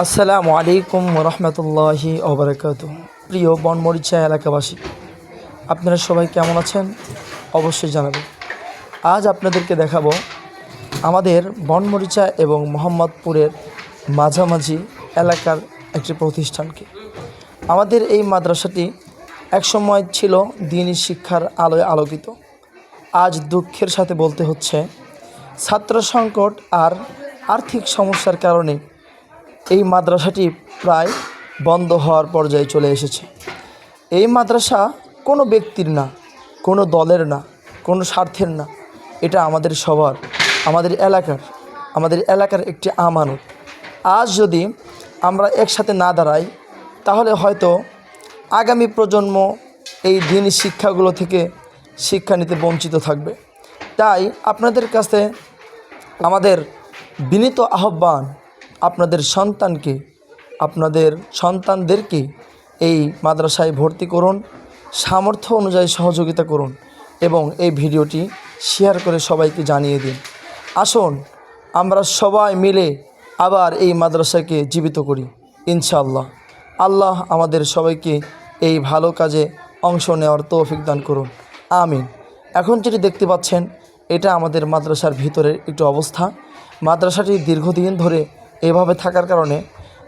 আসসালামু আলাইকুম রহমতুল্লাহি ওবরাকাতুহ। প্রিয় বনমরিচা এলাকাবাসী, আপনারা সবাই কেমন আছেন অবশ্যই জানাবেন। আজ আপনাদেরকে দেখাবো আমাদের বনমরিচা এবং মোহাম্মদপুরের মাঝামাঝি এলাকার একটি প্রতিষ্ঠানকে। আমাদের এই মাদ্রাসাটি একসময় ছিল দ্বীনি শিক্ষার আলোয় আলোকিত। আজ দুঃখের সাথে বলতে হচ্ছে, ছাত্র সংকট আর আর্থিক সমস্যার কারণে এই মাদ্রাসাটি প্রায় বন্ধ হওয়ার পর্যায়ে চলে এসেছে। এই মাদ্রাসা কোনো ব্যক্তির না, কোনো দলের না, কোনো স্বার্থের না। এটা আমাদের সবার, আমাদের এলাকার একটি আমানত। আজ যদি আমরা একসাথে না দাঁড়াই, তাহলে হয়তো আগামী প্রজন্ম এই দ্বীনি শিক্ষাগুলো থেকে শিক্ষা নিতে বঞ্চিত থাকবে। তাই আপনাদের কাছে আমাদের বিনীত আহ্বান, আপনাদের সন্তানদেরকে এই মাদ্রাসায় ভর্তি করুন, সামর্থ্য অনুযায়ী সহযোগিতা করুন এবং এই ভিডিওটি শেয়ার করে সবাইকে জানিয়ে দিন। আসুন আমরা সবাই মিলে আবার এই মাদ্রাসাকে জীবিত করি ইনশাআল্লাহ। আল্লাহ আমাদের সবাইকে এই ভালো কাজে অংশ নেওয়ার তৌফিক দান করুন, আমিন। এখন যেটি দেখতে পাচ্ছেন, এটা আমাদের মাদ্রাসার ভিতরের একটু অবস্থা। মাদ্রাসাটি দীর্ঘদিন ধরে এভাবে থাকার কারণে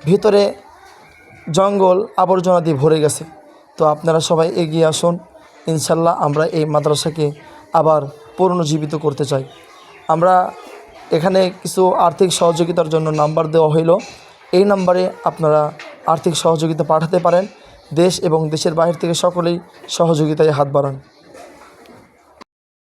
ভিতরে জঙ্গল আবর্জনা দিয়ে ভরে গেছে। তো আপনারা সবাই এগিয়ে আসুন, ইনশাল্লাহ আমরা এই মাদ্রাসাকে আবার পুনর্জীবিত করতে চাই। আমরা এখানে কিছু আর্থিক সহযোগিতার জন্য নাম্বার দেওয়া হইল। এই নাম্বারে আপনারা আর্থিক সহযোগিতা পাঠাতে পারেন। দেশ এবং দেশের বাইরে থেকে সকলেই সহযোগিতায় হাত বাড়ান।